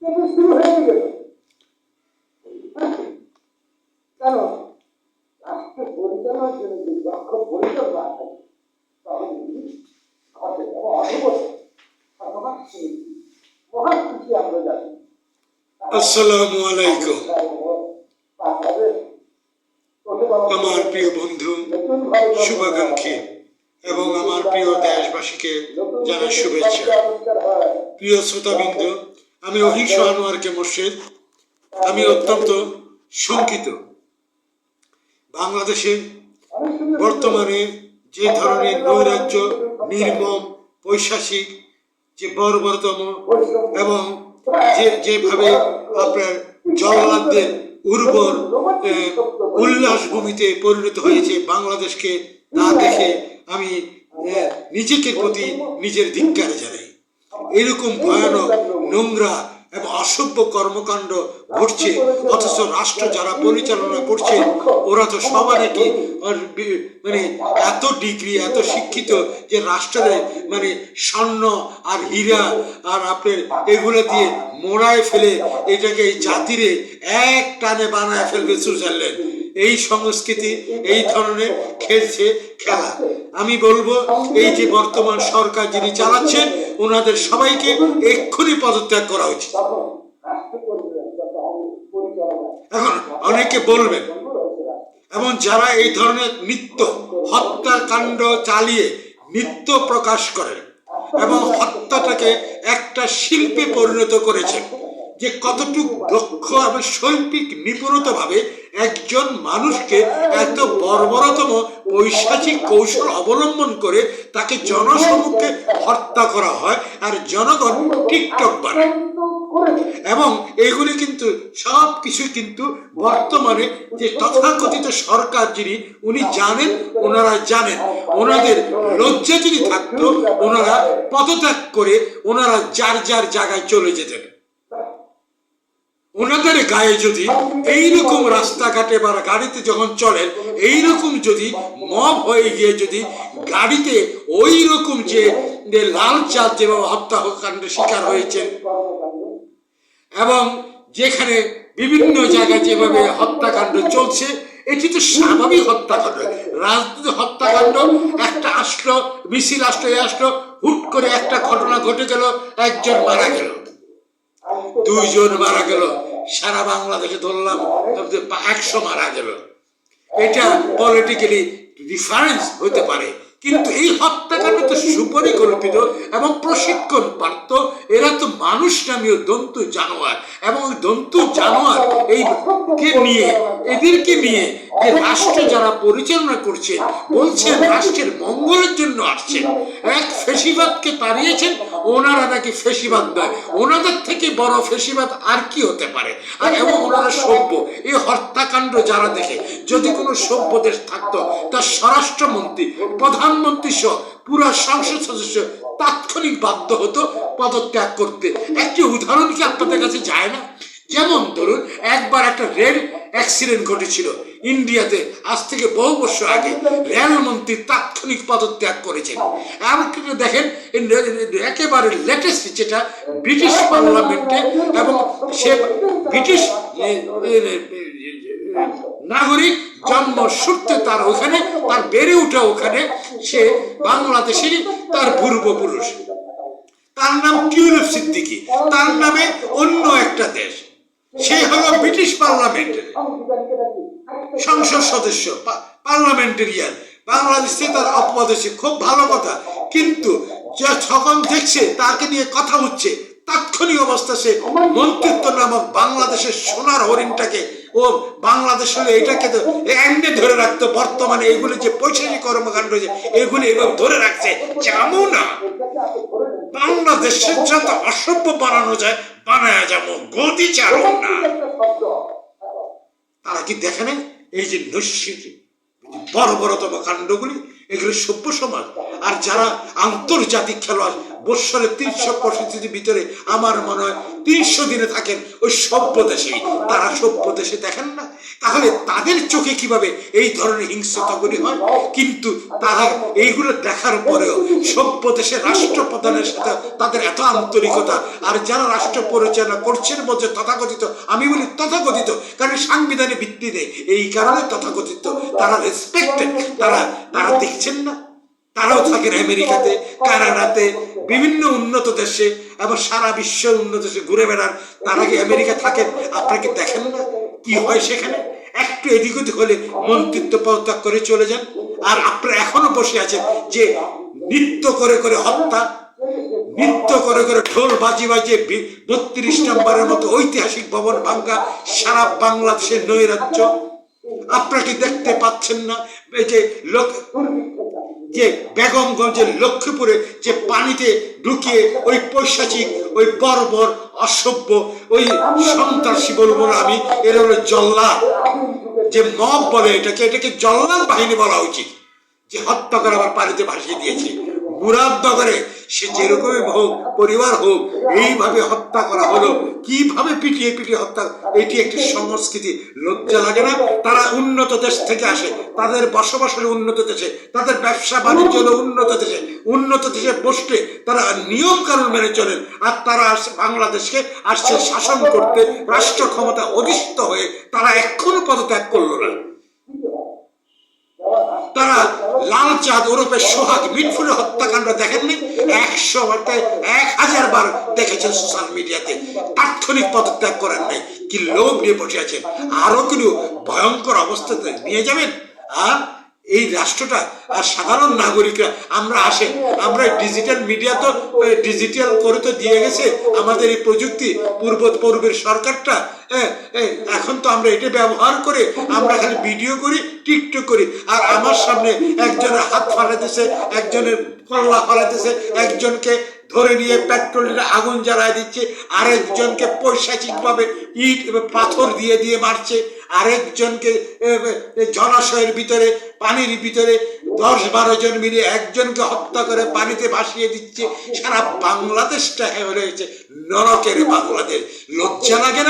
কিন্তু শুরু হয়ে গেল। কেন? রাষ্ট্র পরিচালনার জন্য যে দক্ষ পরিচালনা আছে মহান খুশি আমরা জানি। আসসালামু আলাইকুম। আমার প্রিয় বন্ধু, শুভাকাঙ্ক্ষী এবং আমার প্রিয় দেশবাসীকে জানাই শুভেচ্ছা। প্রিয় শ্রোতাবৃন্দ, আমি অহিংস আনোয়ারকে মোর্শেদ। আমি অত্যন্ত শঙ্কিত বাংলাদেশে বর্তমানে যে ধরনের নৈরাজ্য, নির্মম, পৈশাচিক, যে বর্বরতম এবং যেভাবে আপনার জল্লাদদের উর্বর উল্লাস ভূমিতে পরিণত হয়েছে বাংলাদেশকে, তা দেখে আমি নিজেকে প্রতি নিজের ধিক্কার জানাই। এরকম ভয়ানক, নোংরা এবং অসভ্য কর্মকাণ্ড ঘটছে, অথচ রাষ্ট্র যারা পরিচালনা করছে ওরা তো সবার কি মানে এত ডিগ্রি, এত শিক্ষিত যে রাষ্ট্রের মানে স্বর্ণ আর হীরা আর আপনার এগুলো দিয়ে মোড়ায় ফেলে এটাকে এই জাতিরে এক টানে বানায় ফেলবে সুইজারল্যান্ড। এই সংস্কৃতি, এই ধরনের খেলছে খেলা। আমি বলবো এই যে বর্তমান সরকার যিনি চালাচ্ছেন ওনাদের সবাইকে এক্ষুনি পদত্যাগ করা উচিত। এখন অনেকে বলবেন, এবং যারা এই ধরনের নিত্য হত্যাকাণ্ড চালিয়ে নিত্য প্রকাশ করেন এবং হত্যাটাকে একটা শিল্পে পরিণত করেছেন, যে কতটুকু দক্ষ এবং শৈল্পিক নিপুণতভাবে একজন মানুষকে এত বর্বরতম পৈশাচিক কৌশল অবলম্বন করে তাকে জনসম্মুখে হত্যা করা হয় আর জনগণ টিকটক বানায়। এবং এগুলি কিন্তু সব কিছু কিন্তু বর্তমানে যে তথাকথিত সরকার যিনি উনি জানেন, ওনারা জানেন। ওনাদের লজ্জা যদি থাকতো ওনারা পদত্যাগ করে ওনারা যার যার জায়গায় চলে যেতেন। ওনাদের গায়ে যদি এইরকম রাস্তাঘাটে বা গাড়িতে যখন চলেন এইরকম যদি মব হয়ে গিয়ে যদি গাড়িতে ওই রকম যে লাল চাঁদ যেভাবে হত্যাকাণ্ডের শিকার হয়েছে এবং যেখানে বিভিন্ন জায়গায় যেভাবে হত্যাকাণ্ড চলছে, এটি তো স্বাভাবিক হত্যাকাণ্ড, রাজনৈতিক হত্যাকাণ্ড। একটা আসলো, মিছিল আসলো, আসলো, হুট করে একটা ঘটনা ঘটে গেল, একজন মারা গেল, দুইজন মারা গেল, সারা বাংলাদেশে ধরলাম 100 মারা গেল। এটা পলিটিক্যালি ডিফারেন্স হতে পারে, কিন্তু এই হত্যাকাণ্ড তো সুপরিকল্পিত এবং প্রশিক্ষণ প্রাপ্ত। এরা তো মানুষ নামীয় জন্তু জানোয়ার, এবং জন্তু জানোয়ার এইকে নিয়ে, এদেরকে নিয়ে যে রাষ্ট্র যারা পরিচালনা করছে বলছেন রাষ্ট্রের মঙ্গলের জন্য আসছেন, এক ফেসিবাদকে তাড়িয়েছেন, ওনারা নাকি ফেসিবাদ নয়, ওনাদের থেকে বড় ফেসিবাদ আর কি হতে পারে। আর এবং ওনারা সভ্য। এই হত্যাকাণ্ড যারা দেখে, যদি কোনো সভ্য দেশ থাকতো তার স্বরাষ্ট্রমন্ত্রী, প্রধানমন্ত্রী সহ পুরো সংসদ সদস্য তাৎক্ষণিক বাধ্য হতো পদত্যাগ করতে। একটি উদাহরণ কি আপনাদের কাছে যায় না? যেমন ধরুন, একবার একটা রেল অ্যাক্সিডেন্ট ঘটেছিল ইন্ডিয়াতে, আজ থেকে বহু বছর আগে। রেলমন্ত্রী তাৎক্ষণিক পদত্যাগ করেছেন। এমনকি দেখেন একেবারে লেটেস্ট যেটা ব্রিটিশ পার্লামেন্টে, এবং সে ব্রিটিশ নাগরিক, জন্ম সূত্রে তার ওখানে, তার বেড়ে ওঠা ওখানে, সে বাংলাদেশেরই, তার পূর্বপুরুষ। তার নাম টিউলিপ সিদ্দিকী, তার নামে অন্য একটা দেশ। সে হলো ব্রিটিশ পার্লামেন্টের সংসদ সদস্য, পার্লামেন্টেরিয়ান। বাংলাদেশে তার অপবাদেশে, খুব ভালো কথা। কিন্তু যখন দেখছে তাকে নিয়ে কথা হচ্ছে, তাৎক্ষণিক অবস্থা সে মন্ত্রিত্ব নামক বাংলাদেশের সোনার হরিণটাকে, ও বাংলাদেশ হলে এটাকে তো এন্ডে ধরে রাখতো। বর্তমানে এগুলি যে পৈশাচিক কর্মকাণ্ড এগুলি এভাবে ধরে রাখছে, যেমন না বাংলাদেশের যত অসভ্য বানানো যায় বানায়, যেমন গতি চালন না। তারা কি দেখে না এই যে নৈশিক বর্বরতম কাণ্ডগুলি, এগুলো সভ্য সমাজ। আর যারা আন্তর্জাতিক খেলোয়াড় বৎসরে 365 ভিতরে আমার মনে হয় 300 দিনে থাকেন ওই সভ্য দেশে। তারা সভ্য দেশে দেখেন না? তাহলে তাদের চোখে কিভাবে এই ধরনের হিংস্রতাগুলি হয়? কিন্তু তারা এইগুলো দেখার পরেও সভ্য দেশের রাষ্ট্রপ্রধানের সাথে তাদের এত আন্তরিকতা, আর যারা রাষ্ট্র পরিচালনা করছেন বলছে তথাকথিত, আমি বলি তথাকথিত কারণ সাংবিধানিক ভিত্তি নেই, এই কারণে তথাকথিত, তারা রেসপেক্টেড। তারা দেখছেন না? তারাও থাকেন আমেরিকাতে, কানাডাতে, বিভিন্ন উন্নত দেশে, এবং সারা বিশ্বের উন্নত দেশে ঘুরে বেড়ান। তারা কি আমেরিকা থাকেন? আপনাকে দেখেন না কি হয় সেখানে? একটু এদিক ওদিক হলে মন্ত্রিত্ব পদত্যাগ করে চলে যান। আর আপনারা এখনো বসে আছেন যে নৃত্য করে করে হত্যা, নৃত্য করে করে ঢোল বাজি বাজিয়ে 32 নম্বরের মতো ঐতিহাসিক ভবন ভাঙ্গা, সারা বাংলাদেশের নৈরাজ্য আপনাকে দেখতে পাচ্ছেন না? এই যে লোক যে বেগমগঞ্জের লক্ষ্মীপুরে যে পানিতে ঢুকিয়ে ওই পৈশাচিক, ওই বর্বর, অসভ্য, ওই সন্ত্রাসী বলবো না আমি, এর হলো জল্লাদ, যে মব বলে এটাকে জল্লাদ বাহিনী বলা উচিত, যে হত্যা করে আবার পানিতে ভাসিয়ে দিয়েছে। মুরাদনগরে সে যেরকমই হোক, পরিবার হোক, এইভাবে হত্যা করা হলো, কিভাবে পিটিয়ে পিটিয়ে হত্যা। এটি একটি সংস্কৃতি, লজ্জা লাগে না? তারা উন্নত দেশ থেকে আসে, তাদের বসবাস হলো উন্নত দেশে, তাদের ব্যবসা বাণিজ্য হলো উন্নত দেশে, উন্নত দেশে বসলে তারা নিয়ম কানুন মেনে চলেন। আর তারা বাংলাদেশকে আসছে শাসন করতে, রাষ্ট্র ক্ষমতা অধিষ্ঠিত হয়ে তারা এখনো পদত্যাগ করলো না। তারা লালচাঁদ ওরফে সোহাগ মিটফুটে হত্যাকাণ্ড দেখেননি? 1000 বার দেখেছেন সোশ্যাল মিডিয়াতে। তাৎক্ষণিক পদত্যাগ করেন নাই, কি লোভ নিয়ে বসে আছেন? আরো কিন্তু ভয়ঙ্কর অবস্থাতে নিয়ে যাবেন। আর এই রাষ্ট্রটা আর সাধারণ নাগরিকরা আমরা আমরা ডিজিটাল মিডিয়া তো ডিজিটাল করে তো দিয়ে গেছে আমাদের এই প্রযুক্তি, পূর্বের সরকারটা। এখন তো আমরা এটা ব্যবহার করে আমরা খালি ভিডিও করি, টিকটক করি, আর আমার সামনে একজনের হাত ফালাইতেছে, একজনের কল্লা ফালাইতেছে, একজনকে ধরে নিয়ে পেট্রোলের আগুন জ্বালায় দিচ্ছে, আরেকজনকে পৈশাচিক ভাবে ইট পাথর দিয়ে দিয়ে মারছে, আরেকজনকে জলাশয়ের ভিতরে, পানির ভিতরে 10-12 জন মিলে একজনকে হত্যা করে পানিতে ভাসিয়ে দিচ্ছে। সারা বাংলাদেশটা হয়েছে নরকের বাংলাদেশ। লজ্জা লাগে না?